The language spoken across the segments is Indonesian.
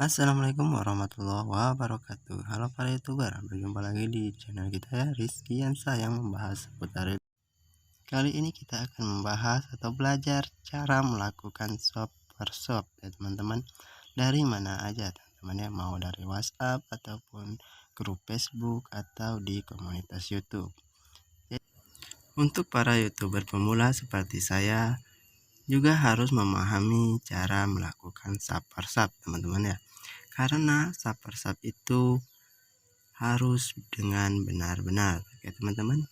Assalamualaikum warahmatullahi wabarakatuh. Halo para youtuber, berjumpa lagi di channel kita ya, Rizky Yansa yang membahas seputar itu. Kali ini kita akan membahas atau belajar cara melakukan shop per shop ya teman-teman. Dari mana aja teman-teman ya, mau dari WhatsApp ataupun grup Facebook atau di komunitas YouTube. Untuk para youtuber pemula seperti saya juga harus memahami cara melakukan shop per shop teman-teman ya. Karena shop per shop itu harus dengan benar-benar ya teman-teman.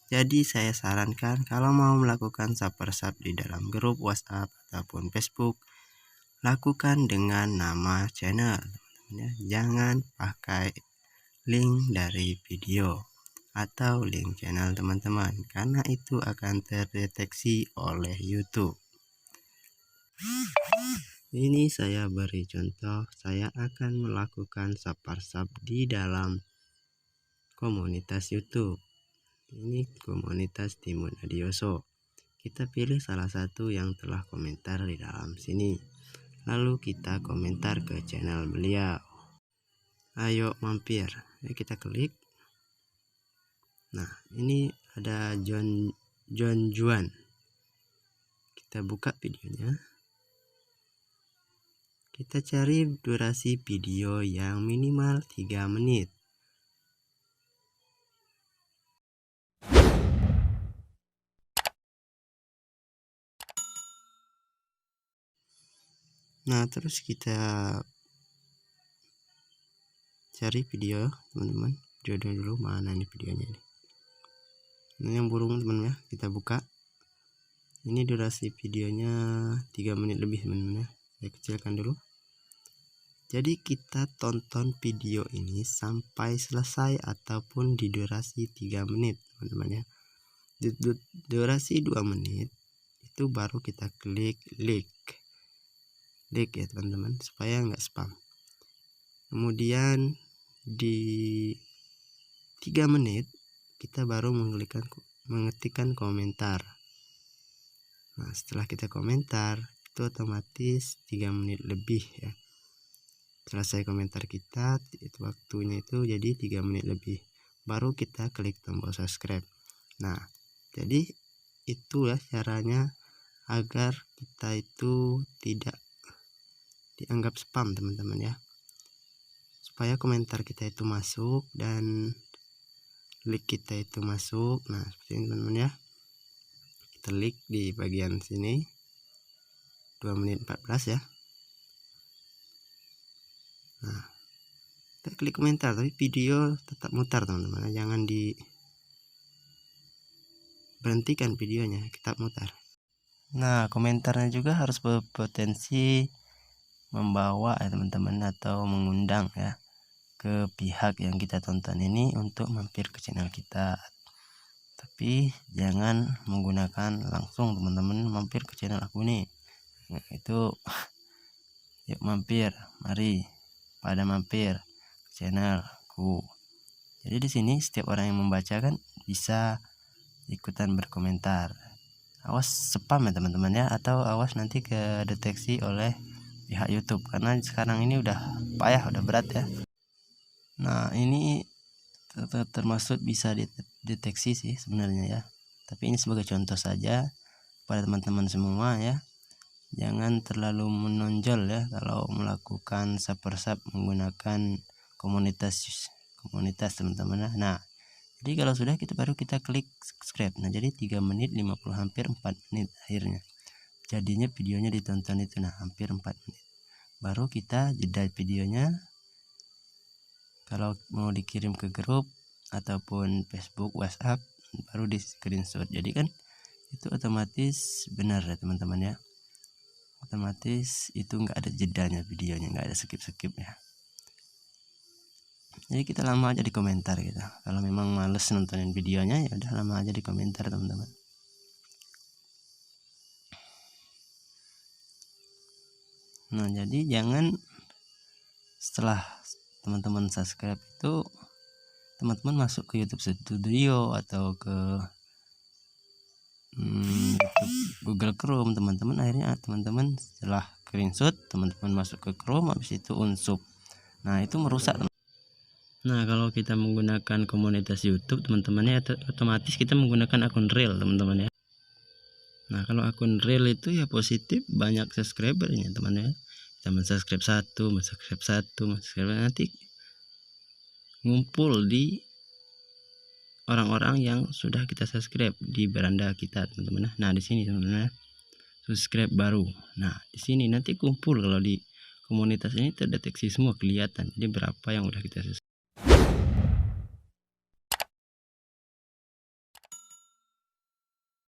Jadi saya sarankan kalau mau melakukan shop per shop di dalam grup WhatsApp ataupun Facebook, lakukan dengan nama channel teman-teman ya. Jangan pakai link dari video atau link channel teman-teman, karena itu akan terdeteksi oleh YouTube. Ini saya beri contoh, saya akan melakukan shop per shop di dalam komunitas YouTube. Ini komunitas Timun Adioso. Kita pilih salah satu yang telah komentar di dalam sini. Lalu kita komentar ke channel beliau. Ayo mampir. Kita klik. Nah, ini ada John Juan. Kita buka videonya. Kita cari durasi video yang minimal 3 menit. Nah, terus kita cari video teman-teman. Jodoh dulu, mana nih videonya nih. Ini yang burung teman-teman ya, kita buka. Ini durasi videonya 3 menit lebih teman-teman ya. Saya kecilkan dulu. Jadi kita tonton video ini sampai selesai ataupun di durasi 3 menit teman-teman ya. Di durasi 2 menit itu baru kita klik like ya teman-teman, supaya nggak spam. Kemudian di 3 menit kita baru mengetikkan komentar. Nah, setelah kita komentar itu otomatis 3 menit lebih ya. Selesai komentar kita, itu waktunya itu jadi 3 menit lebih. Baru kita klik tombol subscribe. Nah, jadi itu ya caranya agar kita itu tidak dianggap spam teman-teman ya. Supaya komentar kita itu masuk dan like kita itu masuk. Nah, seperti ini teman-teman ya. Kita klik di bagian sini 2 menit 14 ya. Nah, kita klik komentar, tapi video tetap mutar teman-teman, jangan diberhentikan videonya, tetap mutar. Nah, komentarnya juga harus berpotensi membawa ya teman-teman, atau mengundang ya ke pihak yang kita tonton ini untuk mampir ke channel kita. Tapi jangan menggunakan langsung teman-teman mampir ke channel aku nih. Nah, itu yuk mampir, mari pada mampir ke channelku. Jadi di sini setiap orang yang membaca kan bisa ikutan berkomentar. Awas spam ya teman-teman ya, atau awas nanti ke deteksi oleh pihak YouTube, karena sekarang ini udah payah, udah berat ya. Nah, ini termasuk bisa dideteksi sih sebenarnya ya, tapi ini sebagai contoh saja pada teman-teman semua ya. Jangan terlalu menonjol ya kalau melakukan shop per shop menggunakan komunitas teman-teman ya. Nah, jadi kalau sudah kita baru kita klik subscribe. Nah, jadi 3 menit 50, hampir 4 menit akhirnya. Jadinya videonya ditonton itu, nah hampir 4 menit. Baru kita jeda videonya. Kalau mau dikirim ke grup ataupun Facebook, WhatsApp, baru di screenshot. Jadi kan itu otomatis benar ya teman-teman ya. Otomatis itu nggak ada jedanya videonya, nggak ada skip ya. Jadi kita lama aja di komentar gitu. Kalau memang males nontonin videonya, ya udah lama aja di komentar teman-teman. Nah, jadi jangan setelah teman-teman subscribe itu teman-teman masuk ke YouTube Studio atau ke YouTube Google Chrome, teman-teman akhirnya teman-teman setelah screenshot, teman-teman masuk ke Chrome, habis itu unsub. Nah itu merusak. Nah kalau kita menggunakan komunitas YouTube teman-teman ya, otomatis kita menggunakan akun real teman-teman ya. Nah kalau akun real itu ya positif, banyak subscribernya teman ya. Kita mensubscribe satu, nanti ngumpul di orang-orang yang sudah kita subscribe di beranda kita teman-teman. Nah di sini teman-teman subscribe baru. Nah di sini nanti kumpul, kalau di komunitas ini terdeteksi semua, kelihatan jadi berapa yang udah kita subscribe.